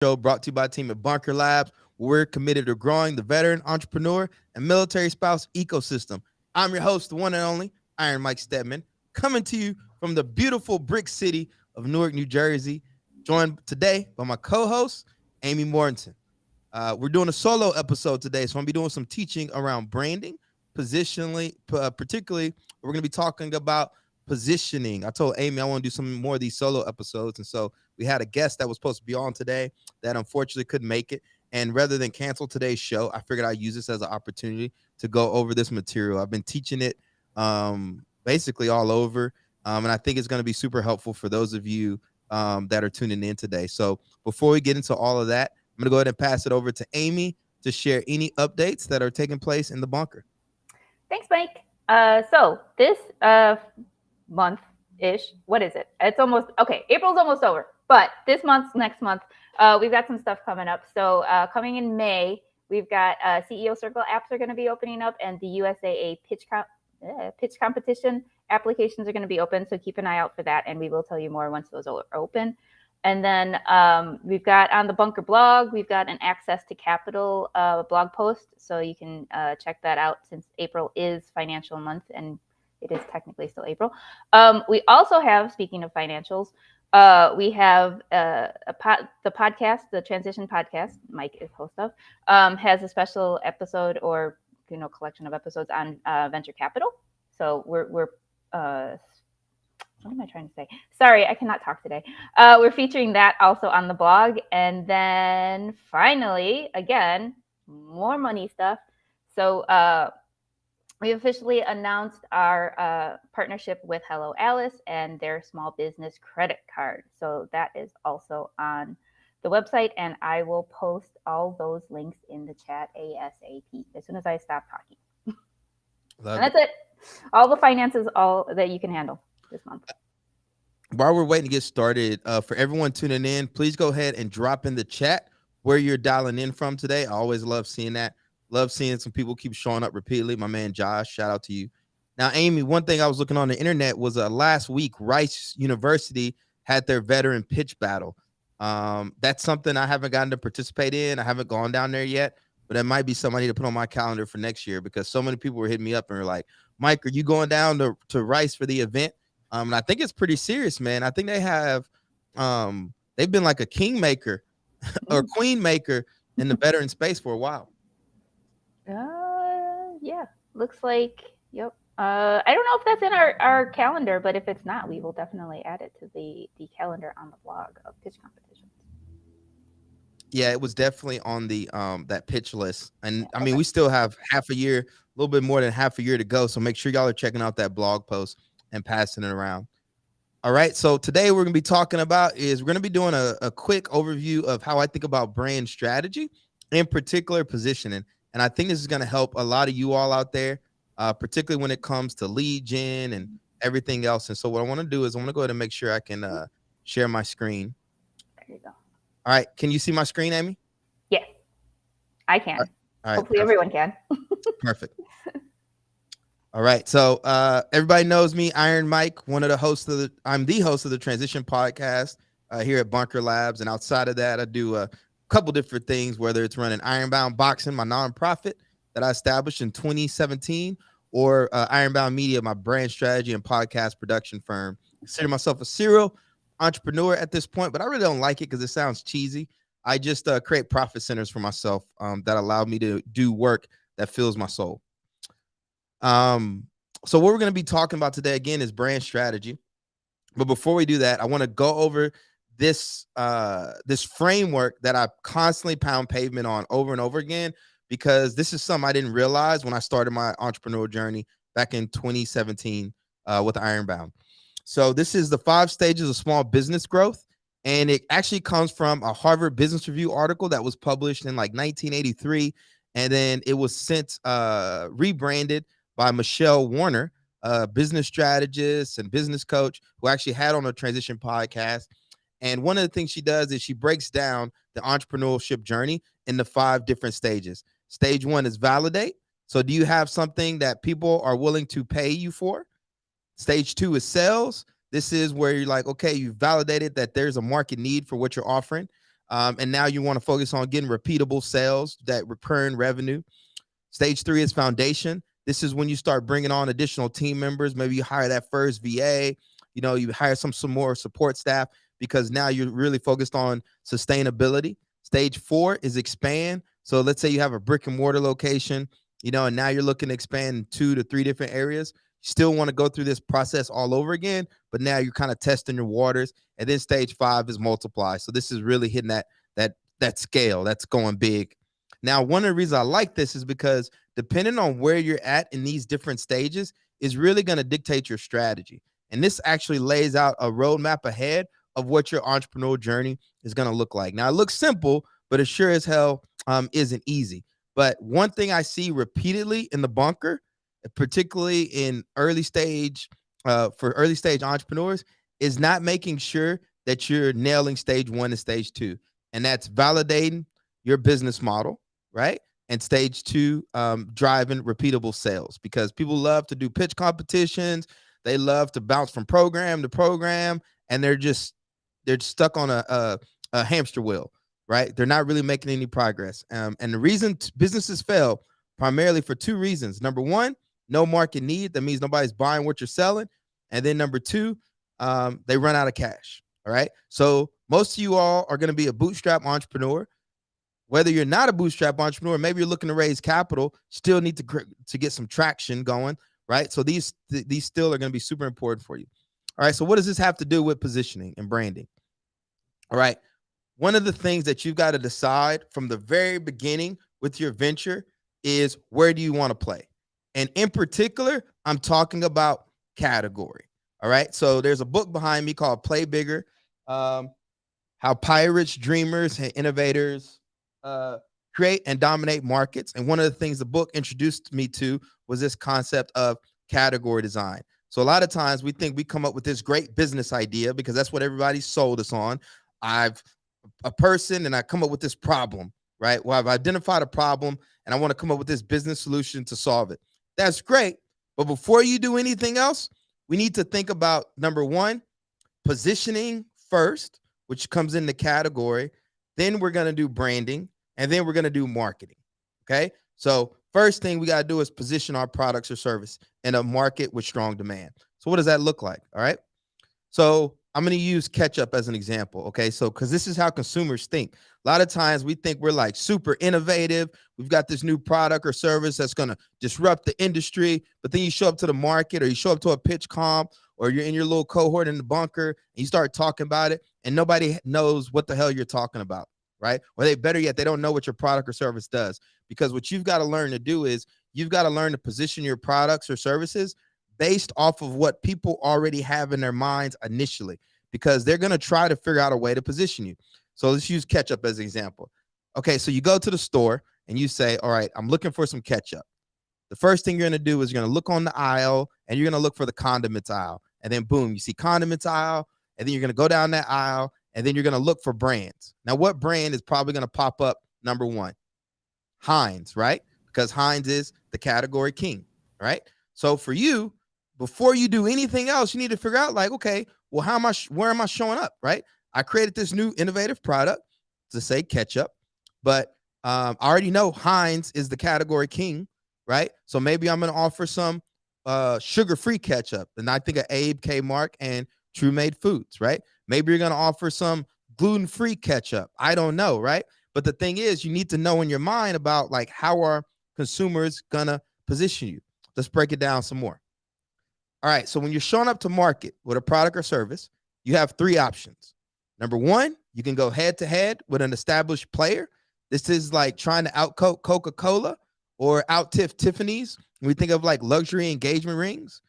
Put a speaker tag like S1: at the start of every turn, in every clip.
S1: show brought to you by the team at Bunker Labs. We're committed to growing the veteran, entrepreneur, and military spouse ecosystem. I'm your host, the one and only IRON Mike Steadman, coming to you from the beautiful brick city of Newark, New Jersey, joined today by my co-host, Amy Mortensen. We're doing a solo episode today, so I'm going to be doing some teaching around branding, particularly, we're going to be talking about positioning. I told Amy I want to do some more of these solo episodes, and so we had a guest that was supposed to be on today that unfortunately couldn't make it. And rather than cancel today's show, I figured I'd use this as an opportunity to go over this material. I've been teaching it basically all over, and I think it's going to be super helpful for those of you that are tuning in today. So before we get into all of that, I'm going to go ahead and pass it over to Amy to share any updates that are taking place in the bunker.
S2: Thanks, Mike. So this month-ish, what is it? It's almost, okay, April's almost over. But this month, next month, we've got some stuff coming up. So coming in May, we've got CEO Circle apps are going to be opening up, and the USAA pitch competition applications are going to be open. So keep an eye out for that, and we will tell you more once those are open. And then we've got on the Bunker blog, we've got an Access to Capital blog post. So you can check that out since April is financial month, and it is technically still April. We also have, speaking of financials, we have the podcast, the Transition Podcast, Mike is host of, has a special episode or collection of episodes on venture capital. So we're what am I trying to say? Sorry, I cannot talk today. We're featuring that also on the blog. And then finally, again, more money stuff. So we officially announced our partnership with Hello Alice and their small business credit card. So that is also on the website, and I will post all those links in the chat ASAP as soon as I stop talking. And that's it. All the finances, all that you can handle this month.
S1: While we're waiting to get started, for everyone tuning in, please go ahead and drop in the chat where you're dialing in from today. I always love seeing that. Love seeing some people keep showing up repeatedly. My man Josh, shout out to you. Now, Amy, one thing I was looking on the internet was last week, Rice University had their veteran pitch battle. That's something I haven't gotten to participate in. I haven't gone down there yet, but that might be something I need to put on my calendar for next year, because so many people were hitting me up and were like, Mike, are you going down to Rice for the event? And I think it's pretty serious, man. I think they have, they've been like a kingmaker or queen maker in the veteran space for a while.
S2: Yeah, looks like, yep. I don't know if that's in our calendar, but if it's not, we will definitely add it to the calendar on the blog of pitch competitions.
S1: Yeah, it was definitely on the that pitch list. And I mean, we still have half a year, a little bit more than half a year to go. So make sure y'all are checking out that blog post and passing it around. All right. So today we're going to be talking about we're going to be doing a quick overview of how I think about brand strategy, in particular positioning. And I think this is going to help a lot of you all out there, particularly when it comes to lead gen and everything else. And so what I want to do is I want to go ahead and make sure I can share my screen.
S2: There you go.
S1: All right. Can you see my screen, Amy?
S2: Yes, I can.
S1: All right.
S2: Hopefully everyone can.
S1: Perfect. All right. So everybody knows me, IRON Mike, I'm the host of the Transition Podcast here at Bunker Labs. And outside of that, I do a couple different things, whether it's running Ironbound Boxing, my nonprofit that I established in 2017, or Ironbound Media, my brand strategy and podcast production firm. I consider myself a serial entrepreneur at this point, but I really don't like it because it sounds cheesy. I just create profit centers for myself that allow me to do work that fills my soul. So what we're going to be talking about today, again, is brand strategy. But before we do that, I want to go over this framework that I constantly pound pavement on over and over again, because this is something I didn't realize when I started my entrepreneurial journey back in 2017 with Ironbound. So this is the 5 stages of small business growth. And it actually comes from a Harvard Business Review article that was published in like 1983. And then it was since rebranded by Michelle Warner, a business strategist and business coach who actually had on a Transition Podcast. And one of the things she does is she breaks down the entrepreneurship journey into 5 different stages. Stage 1 is validate. So do you have something that people are willing to pay you for? Stage 2 is sales. This is where you're like, okay, you've validated that there's a market need for what you're offering. And now you want to focus on getting repeatable sales, that recurring revenue. Stage 3 is foundation. This is when you start bringing on additional team members. Maybe you hire that first VA, you hire some more support staff, because now you're really focused on sustainability. Stage 4 is expand. So let's say you have a brick and mortar location, and now you're looking to expand in 2 to 3 different areas. You still want to go through this process all over again, but now you're kind of testing your waters. And then stage 5 is multiply. So this is really hitting that scale that's going big. Now, one of the reasons I like this is because depending on where you're at in these different stages is really going to dictate your strategy. And this actually lays out a roadmap ahead of what your entrepreneurial journey is going to look like. Now, it looks simple, but it sure as hell isn't easy. But one thing I see repeatedly in the bunker, particularly in early stage, for early stage entrepreneurs, is not making sure that you're nailing stage 1 and stage 2. And that's validating your business model, right? And stage 2, driving repeatable sales, because people love to do pitch competitions. They love to bounce from program to program, and they're stuck on a hamster wheel, right? They're not really making any progress. And the reason businesses fail primarily for 2 reasons. Number 1, no market need. That means nobody's buying what you're selling. And then number 2, they run out of cash. All right. So most of you all are going to be a bootstrap entrepreneur. Whether you're not a bootstrap entrepreneur, maybe you're looking to raise capital, still need to get some traction going, right? So these still are going to be super important for you. All right. So what does this have to do with positioning and branding? All right. One of the things that you've got to decide from the very beginning with your venture is, where do you want to play? And in particular, I'm talking about category. All right. So there's a book behind me called Play Bigger, How Pirates, Dreamers, and Innovators Create and Dominate Markets. And one of the things the book introduced me to was this concept of category design. So a lot of times we think we come up with this great business idea because that's what everybody sold us on. I've a person and I come up with this problem, right? Well, I've identified a problem and I want to come up with this business solution to solve it. That's great. But before you do anything else, we need to think about, number 1, positioning first, which comes in the category. Then we're going to do branding, and then we're going to do marketing. Okay. So first thing we got to do is position our products or service in a market with strong demand. So what does that look like? All right. So I'm going to use ketchup as an example. Okay. So, because this is how consumers think. A lot of times we think we're like super innovative. We've got this new product or service that's going to disrupt the industry. But then you show up to the market, or you show up to a pitch comp, or you're in your little cohort in the bunker and you start talking about it, and nobody knows what the hell you're talking about. Right. Or better yet, they don't know what your product or service does. Because what you've got to learn to do is you've got to learn to position your products or services based off of what people already have in their minds initially, because they're going to try to figure out a way to position you. So let's use ketchup as an example. Okay, so you go to the store and you say, all right, I'm looking for some ketchup. The first thing you're going to do is you're going to look on the aisle and you're going to look for the condiments aisle. And then boom, you see condiments aisle. And then you're going to go down that aisle and then you're going to look for brands. Now, what brand is probably going to pop up? Number 1, Heinz, right? Because Heinz is the category king, right? So for you, before you do anything else, you need to figure out, like, okay, well, where am I showing up, right? I created this new innovative product to say ketchup, but I already know Heinz is the category king, right? So maybe I'm going to offer some sugar-free ketchup. And I think of Abe, Kmark, and True Made Foods, right? Maybe you're going to offer some gluten-free ketchup. I don't know, right? But the thing is, you need to know in your mind about, like, how are consumers going to position you? Let's break it down some more. All right. So when you're showing up to market with a product or service, you have 3 options. Number 1, you can go head to head with an established player. This is like trying to outcoat Coca-Cola or out-tiff Tiffany's. We think of like luxury engagement rings.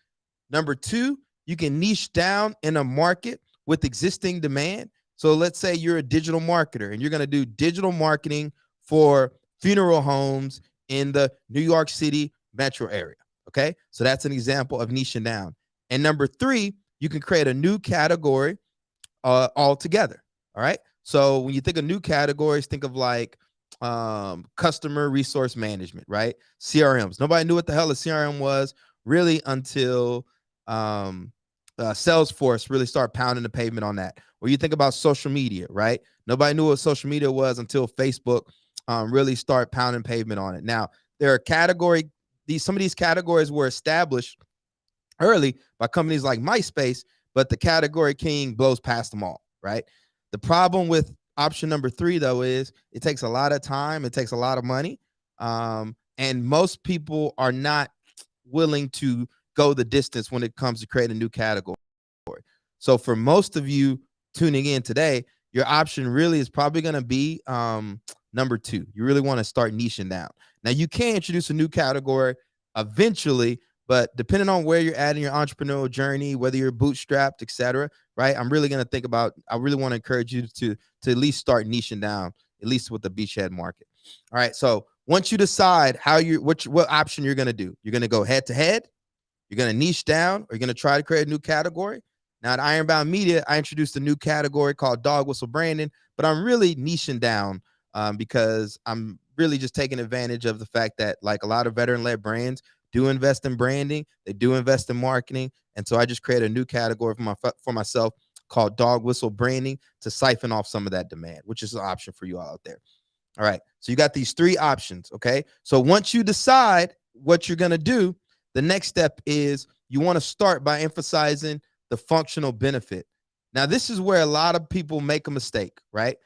S1: Number 2, you can niche down in a market with existing demand. So let's say you're a digital marketer and you're going to do digital marketing for funeral homes in the New York City metro area. Okay, so that's an example of niching down. And number 3, you can create a new category altogether. All right. So when you think of new categories, think of like customer resource management, right? CRMs. Nobody knew what the hell a CRM was really until Salesforce really started pounding the pavement on that. Or you think about social media, right? Nobody knew what social media was until Facebook really start pounding pavement on it. Now, there are some of these categories were established early by companies like MySpace, but the category king blows past them all, right? The problem with option number 3, though, is it takes a lot of time, it takes a lot of money, and most people are not willing to go the distance when it comes to creating a new category. So for most of you tuning in today, your option really is probably going to be number 2. You really want to start niching down. Now, you can introduce a new category eventually, but depending on where you're at in your entrepreneurial journey, whether you're bootstrapped, etc., right? I really want to encourage you to at least start niching down, at least with the beachhead market. All right. So once you decide what option you're going to do, you're going to go head to head, you're going to niche down, or you're going to try to create a new category. Now at Ironbound Media, I introduced a new category called dog whistle branding, but I'm really niching down because I'm really just taking advantage of the fact that like a lot of veteran-led brands do invest in branding, they do invest in marketing, and so I just created a new category for myself called dog whistle branding to siphon off some of that demand, which is an option for you all out there. All right, so you got these 3 options, okay? So once you decide what you're going to do, the next step is you want to start by emphasizing the functional benefit. Now, this is where a lot of people make a mistake, right?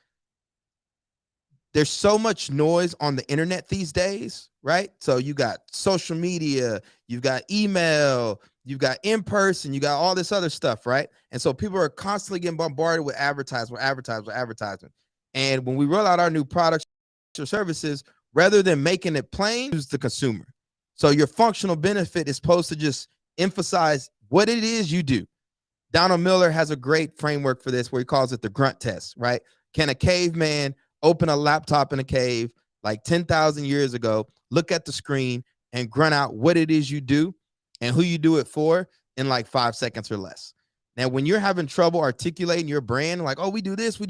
S1: There's so much noise on the internet these days, right? So you got social media, you've got email, you've got in-person, you got all this other stuff, right? And so people are constantly getting bombarded with advertisement. And when we roll out our new products or services, rather than making it plain, use the consumer. So your functional benefit is supposed to just emphasize what it is you do. Donald Miller has a great framework for this where he calls it the grunt test, right? Can a caveman open a laptop in a cave like 10,000 years ago, look at the screen and grunt out what it is you do and who you do it for in like 5 seconds or less? Now, when you're having trouble articulating your brand, like, oh, we do this,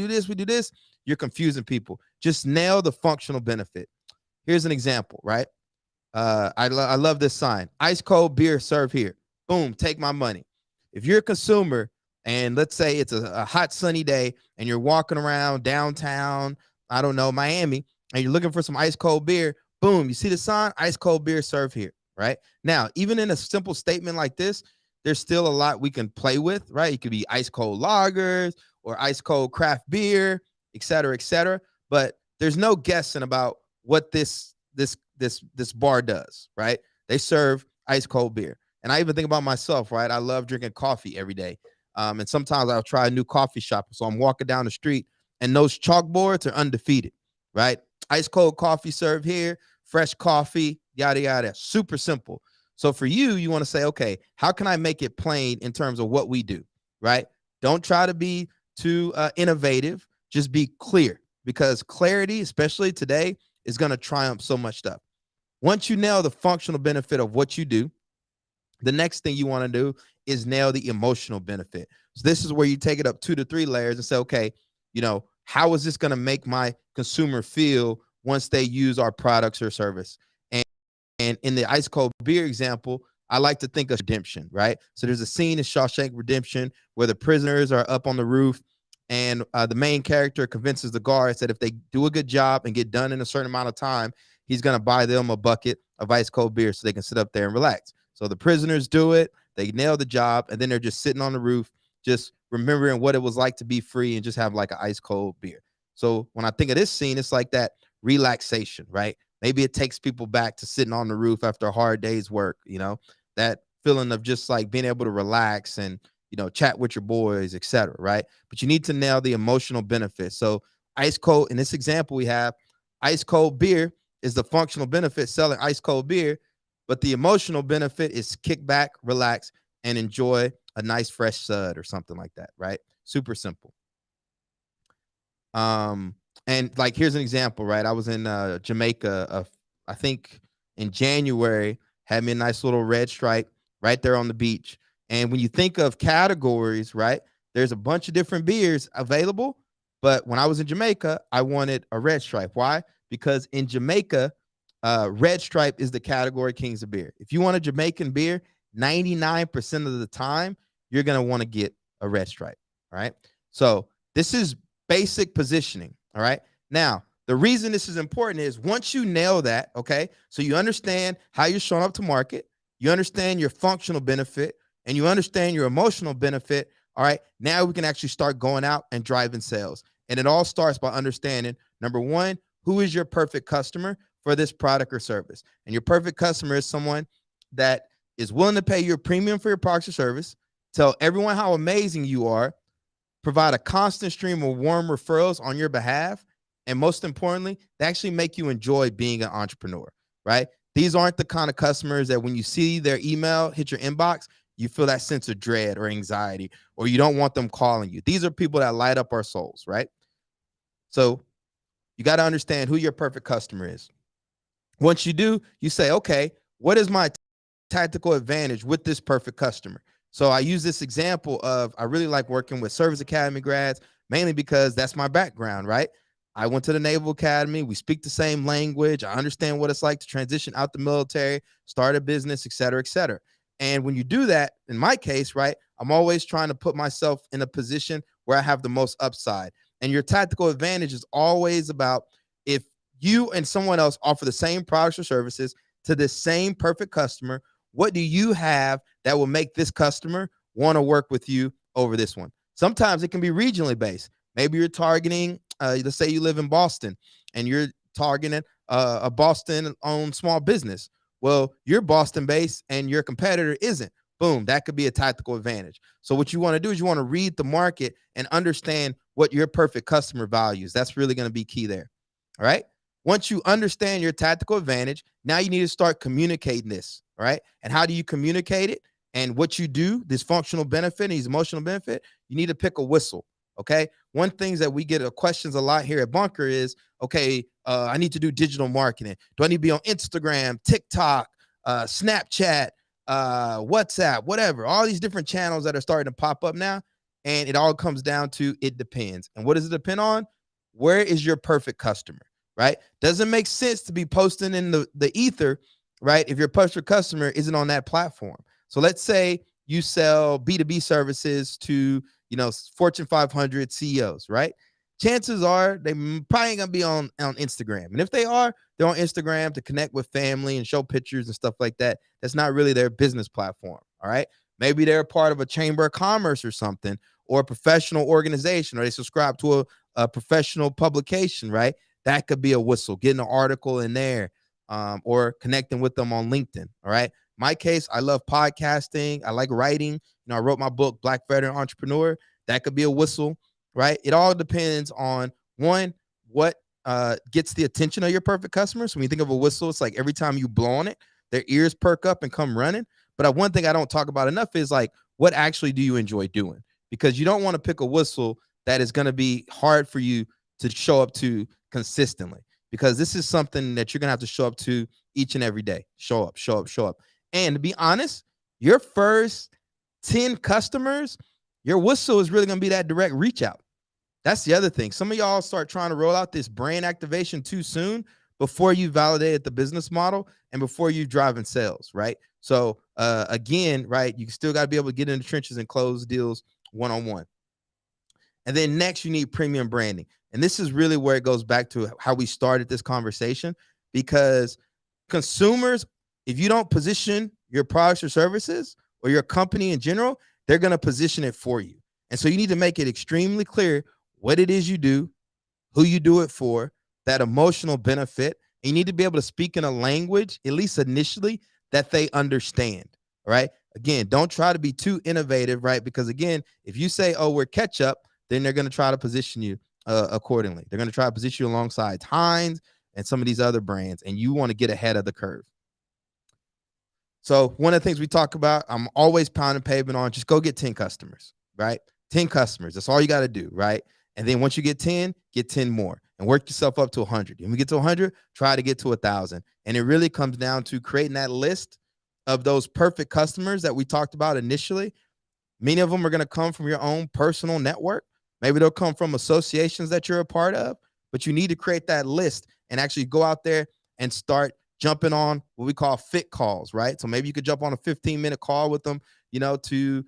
S1: you're confusing people. Just nail the functional benefit. Here's an example, right? I love this sign. Ice cold beer served here. Boom, take my money. If you're a consumer and let's say it's a hot sunny day and you're walking around downtown, I don't know, Miami, and you're looking for some ice cold beer, boom, you see the sign, ice cold beer served here, right? Now, even in a simple statement like this, there's still a lot we can play with, right? It could be ice cold lagers or ice cold craft beer, et cetera, but there's no guessing about what this bar does, right? They serve ice cold beer. And I even think about myself, right? I love drinking coffee every day. And sometimes I'll try a new coffee shop. So I'm walking down the street and those chalkboards are undefeated, right? Ice cold coffee served here, fresh coffee, yada, yada. Super simple. So for you, you want to say, okay, how can I make it plain in terms of what we do, right? Don't try to be too innovative. Just be clear, because clarity, especially today, is going to triumph so much stuff. Once you nail the functional benefit of what you do, the next thing you want to do is nail the emotional benefit. So this is where you take it up 2 to 3 layers and say, okay, how is this going to make my consumer feel once they use our products or service? And in the ice cold beer example, I like to think of redemption, right? So there's a scene in Shawshank Redemption where the prisoners are up on the roof and the main character convinces the guards that if they do a good job and get done in a certain amount of time, he's going to buy them a bucket of ice cold beer so they can sit up there and relax. So the prisoners do it, they nail the job, and then they're just sitting on the roof, just remembering what it was like to be free and just have like an ice cold beer. So when I think of this scene, it's like that relaxation, right? Maybe it takes people back to sitting on the roof after a hard day's work, that feeling of just like being able to relax and, chat with your boys, etc. Right? But you need to nail the emotional benefits. So ice cold, in this example, we have ice cold beer is the functional benefit, selling ice cold beer, but the emotional benefit is kick back, relax, and enjoy a nice fresh sud or something like that, right? Super simple. And like, here's an example, right? I was in Jamaica, I think in January, had me a nice little red stripe right there on the beach. And when you think of categories, right, there's a bunch of different beers available. But when I was in Jamaica, I wanted a red stripe. Why? Because in Jamaica, red stripe is the category kings of beer. If you want a Jamaican beer, 99% of the time, you're going to want to get a red stripe, right? So This is basic positioning. All right. Now, the reason this is important is once you nail that, okay, so you understand how you're showing up to market, you understand your functional benefit, and you understand your emotional benefit. All right. Now we can actually start going out and driving sales. And it all starts by understanding, number one, who is your perfect customer for this product or service? And your perfect customer is someone that is willing to pay your premium for your product or service, tell everyone how amazing you are, provide a constant stream of warm referrals on your behalf, and most importantly, they actually make you enjoy being an entrepreneur, right? These aren't the kind of customers that when you see their email hit your inbox, you feel that sense of dread or anxiety, or you don't want them calling you. These are people that light up our souls, right? So you got to understand who your perfect customer is. Once you do, you say, okay, what is my tactical advantage with this perfect customer? So I use this example of, I really like working with Service Academy grads, mainly because that's my background, right? I went to the Naval Academy. We speak the same language. I understand what it's like to transition out the military, start a business, et cetera, et cetera. And when you do that, in my case, right, I'm always trying to put myself in a position where I have the most upside. And your tactical advantage is always about, if you and someone else offer the same products or services to the same perfect customer, what do you have that will make this customer want to work with you over this one? Sometimes it can be regionally based. Maybe you're targeting, let's say you live in Boston and you're targeting a Boston-owned small business. Well, you're Boston-based and your competitor isn't. Boom, that could be a tactical advantage. So what you want to do is you want to read the market and understand what your perfect customer values. That's really going to be key there. All right. Once you understand your tactical advantage, now you need to start communicating this. All right. And how do you communicate it? And what you do, this functional benefit, these emotional benefit, you need to pick a whistle. Okay. One thing that we get questions a lot here at Bunker is, okay, I need to do digital marketing. Do I need to be on Instagram, TikTok, Snapchat, WhatsApp, whatever, all these different channels that are starting to pop up now. And it all comes down to, it depends. And what does it depend on? Where is your perfect customer, right? Doesn't make sense to be posting in the ether, right, if your perfect customer isn't on that platform. So let's say you sell B2B services to, Fortune 500 CEOs, right? Chances are they probably ain't gonna be on Instagram. And if they are, they're on Instagram to connect with family and show pictures and stuff like that. That's not really their business platform. All right. Maybe they're part of a chamber of commerce or something, or a professional organization, or they subscribe to a professional publication, right? That could be a whistle, getting an article in there, or connecting with them on LinkedIn. All right. My case, I love podcasting. I like writing. I wrote my book, Black Veteran Entrepreneur. That could be a whistle, right? It all depends on, one, what gets the attention of your perfect customer. So when you think of a whistle, it's like every time you blow on it, their ears perk up and come running. But one thing I don't talk about enough is, like, what actually do you enjoy doing? Because you don't want to pick a whistle that is going to be hard for you to show up to consistently, because this is something that you're going to have to show up to each and every day. Show up, show up, show up. And to be honest, your first 10 customers, your whistle is really going to be that direct reach out. That's the other thing. Some of y'all start trying to roll out this brand activation too soon, before you validated the business model and before you driving sales, right? So again, right, you still got to be able to get in the trenches and close deals one-on-one. And then next, you need premium branding. And this is really where it goes back to how we started this conversation, because consumers, if you don't position your products or services, or your company in general, they're going to position it for you. And so you need to make it extremely clear what it is you do, who you do it for, that emotional benefit. And you need to be able to speak in a language, at least initially, that they understand. Right. Again, don't try to be too innovative, right? Because again, if you say, oh, we're ketchup, then they're going to try to position you accordingly. They're going to try to position you alongside Heinz and some of these other brands, and you want to get ahead of the curve. So one of the things we talk about, I'm always pounding pavement on, just go get 10 customers, right? 10 customers. That's all you got to do, right? And then once you get 10 more and work yourself up to 100. When we get to 100, try to get to 1,000. And it really comes down to creating that list of those perfect customers that we talked about initially. Many of them are going to come from your own personal network. Maybe they'll come from associations that you're a part of, but you need to create that list and actually go out there and start jumping on what we call fit calls, right? So maybe you could jump on a 15-minute call with them, to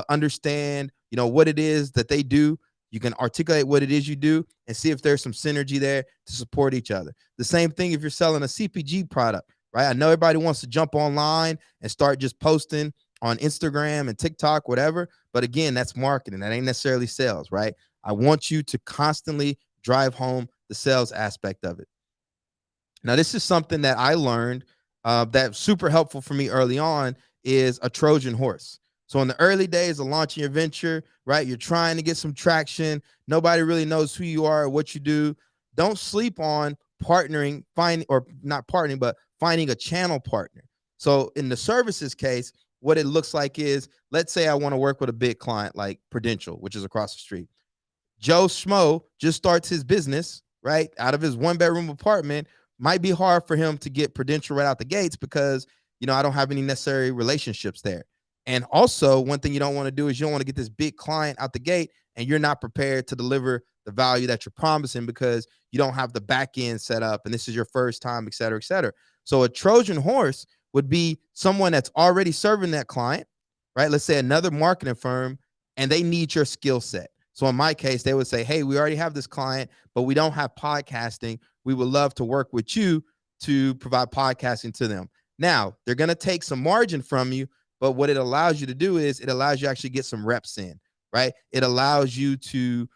S1: understand, what it is that they do You can articulate what it is you do and see if there's some synergy there to support each other. The same thing if you're selling a CPG product, right? I know everybody wants to jump online and start just posting on Instagram and TikTok, whatever. But again, that's marketing. That ain't necessarily sales, right? I want you to constantly drive home the sales aspect of it. Now, this is something that I learned that's super helpful for me early on is a Trojan horse. So in the early days of launching your venture, right, you're trying to get some traction. Nobody really knows who you are or what you do. Don't sleep on partnering, or not partnering, but finding a channel partner. So in the services case, what it looks like is, let's say I want to work with a big client like Prudential, which is across the street. Joe Schmo just starts his business, right, out of his 1-bedroom apartment. Might be hard for him to get Prudential right out the gates because, I don't have any necessary relationships there. And also, one thing you don't want to do is you don't want to get this big client out the gate and you're not prepared to deliver the value that you're promising because you don't have the back end set up and this is your first time, et cetera, et cetera. So a Trojan horse would be someone that's already serving that client, right? Let's say another marketing firm, and they need your skill set. So in my case, they would say, hey, we already have this client, but we don't have podcasting. We would love to work with you to provide podcasting to them. Now, they're going to take some margin from you, but what it allows you to do is it allows you to actually get some reps in, right? It allows you to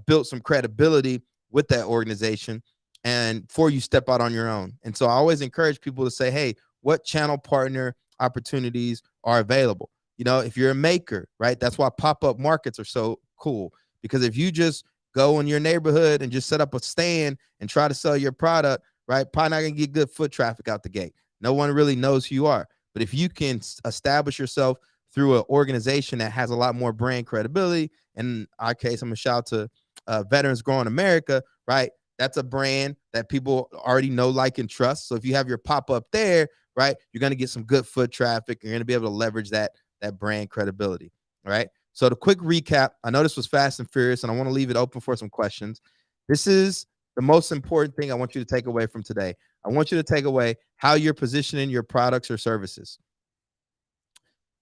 S1: build some credibility with that organization and before you step out on your own. And so I always encourage people to say, hey, what channel partner opportunities are available? If you're a maker, right? That's why pop-up markets are so cool, because if you just go in your neighborhood and just set up a stand and try to sell your product, right, probably not gonna get good foot traffic out the gate. No one really knows who you are. But if you can establish yourself through an organization that has a lot more brand credibility, in our case, I'm gonna shout out to Veterans Growing America, right? That's a brand that people already know, like, and trust. So if you have your pop-up there, right, you're gonna get some good foot traffic. You're gonna be able to leverage that brand credibility, right? So the quick recap, I know this was fast and furious, and I want to leave it open for some questions. This is the most important thing I want you to take away from today. I want you to take away how you're positioning your products or services.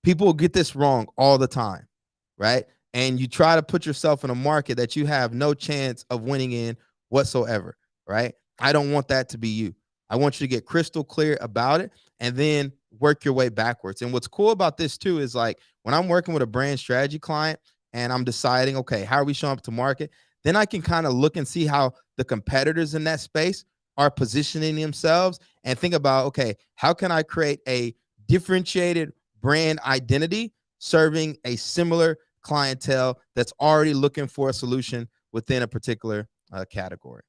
S1: People get this wrong all the time, right? And you try to put yourself in a market that you have no chance of winning in whatsoever, right? I don't want that to be you. I want you to get crystal clear about it and then work your way backwards. And what's cool about this too is, like, when I'm working with a brand strategy client and I'm deciding, okay, how are we showing up to market? Then I can kind of look and see how the competitors in that space are positioning themselves and think about, okay, how can I create a differentiated brand identity serving a similar clientele that's already looking for a solution within a particular category.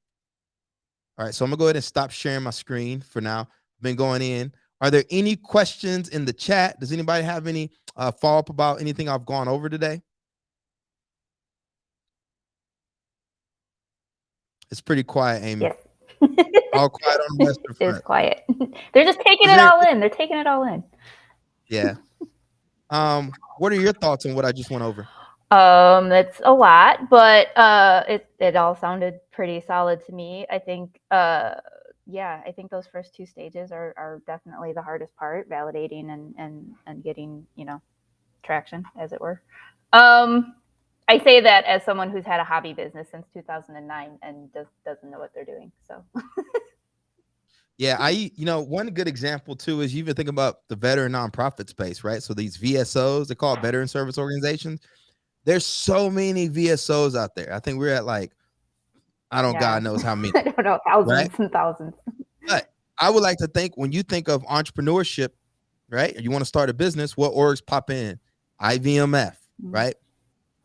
S1: All right, so I'm gonna go ahead and stop sharing my screen for now. I've been going in. Are there any questions in the chat? Does anybody have any follow-up about anything I've gone over today? It's pretty quiet, Amy.
S2: Yes.
S1: All quiet on the Western Front.
S2: It's quiet. They're just taking it all in. They're taking it all in.
S1: Yeah. What are your thoughts on what I just went over?
S2: That's a lot, but it all sounded pretty solid to me. I think I think those first two stages are definitely the hardest part, validating and getting, traction, as it were. I say that as someone who's had a hobby business since 2009 and doesn't know what they're doing. So
S1: yeah, one good example too is you even think about the veteran nonprofit space, right? So these VSOs, they call it veteran service organizations. There's so many VSOs out there. I think we're at, like, God knows how many.
S2: I don't know, thousands, right? And thousands.
S1: But I would like to think, when you think of entrepreneurship, right, you want to start a business, what orgs pop in? IVMF, right?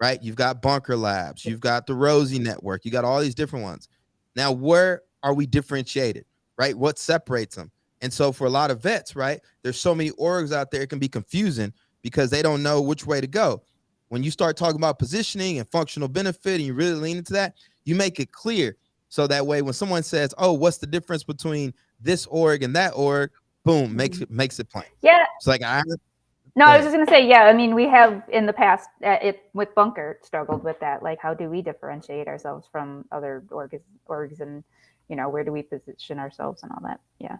S1: Right? You've got Bunker Labs, you've got the Rosie Network, you got all these different ones. Now, where are we differentiated, right? What separates them? And so for a lot of vets, right, there's so many orgs out there, it can be confusing because they don't know which way to go. When you start talking about positioning and functional benefit and you really lean into that, you make it clear. So that way, when someone says, oh, what's the difference between this org and that org, boom, makes it plain.
S2: Yeah.
S1: It's like,
S2: I was just going to say, yeah, I mean, we have in the past with Bunker struggled with that. Like, how do we differentiate ourselves from other orgs and, where do we position ourselves and all that? Yeah.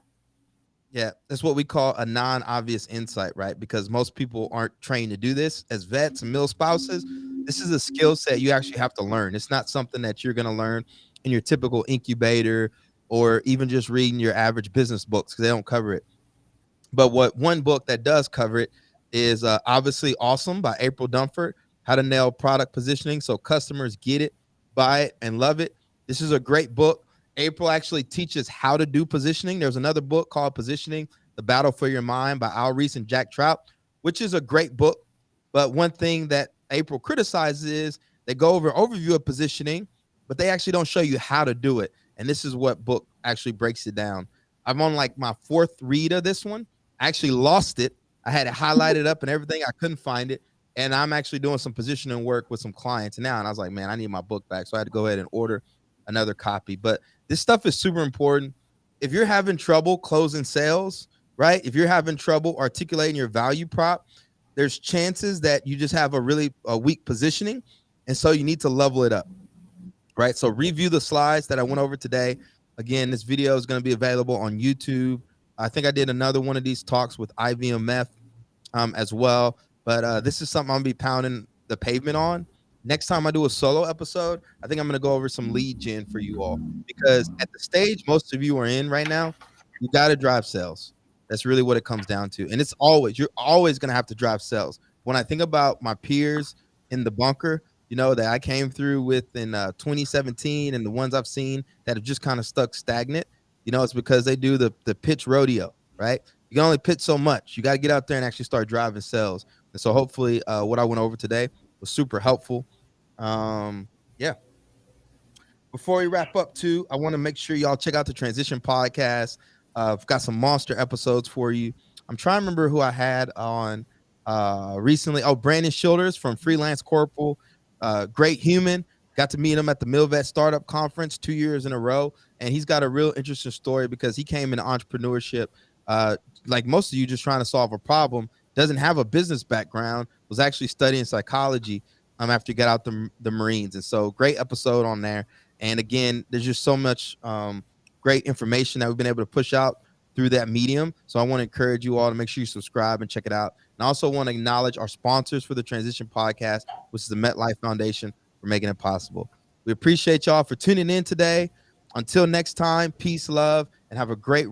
S1: Yeah, that's what we call a non-obvious insight, right? Because most people aren't trained to do this as vets and mil spouses. This is a skill set you actually have to learn. It's not something that you're going to learn in your typical incubator or even just reading your average business books, because they don't cover it. But what one book that does cover it is obviously Awesome by April Dunford, How to Nail Product Positioning so customers get it, buy it, and love it. This is a great book. April actually teaches how to do positioning. There's another book called Positioning, The Battle for Your Mind by Al Reese and Jack Trout, which is a great book. But one thing that April criticizes is they go over an overview of positioning, but they actually don't show you how to do it. And this is what book actually breaks it down. I'm on like my fourth read of this one. I actually lost it. I had it highlighted up and everything. I couldn't find it. And I'm actually doing some positioning work with some clients now. And I was like, man, I need my book back. So I had to go ahead and order another copy. But this stuff is super important. If you're having trouble closing sales, right? If you're having trouble articulating your value prop, there's chances that you just have a weak positioning. And so you need to level it up, right? So review the slides that I went over today. Again, this video is going to be available on YouTube. I think I did another one of these talks with IVMF as well. But this is something I'm going to be pounding the pavement on. Next time I do a solo episode, I think I'm going to go over some lead gen for you all, because at the stage most of you are in right now, you got to drive sales. That's really what it comes down to. And you're always going to have to drive sales. When I think about my peers in the bunker, that I came through with in 2017, and the ones I've seen that have just kind of stuck stagnant, it's because they do the pitch rodeo, right? You can only pitch so much. You got to get out there and actually start driving sales. And so hopefully what I went over today was super helpful. Yeah. Before we wrap up too, I want to make sure y'all check out the Transition Podcast. I've got some monster episodes for you. I'm trying to remember who I had on recently. Oh, Brandon Shoulders from Freelance Corporal. Great human. Got to meet him at the Milvet Startup Conference 2 years in a row. And he's got a real interesting story because he came into entrepreneurship like most of you, just trying to solve a problem, doesn't have a business background, was actually studying psychology after he got out the Marines. And so great episode on there. And again, there's just so much great information that we've been able to push out through that medium. So I want to encourage you all to make sure you subscribe and check it out. And I also want to acknowledge our sponsors for the Transition Podcast, which is the MetLife Foundation, for making it possible. We appreciate y'all for tuning in today. Until next time, peace, love, and have a great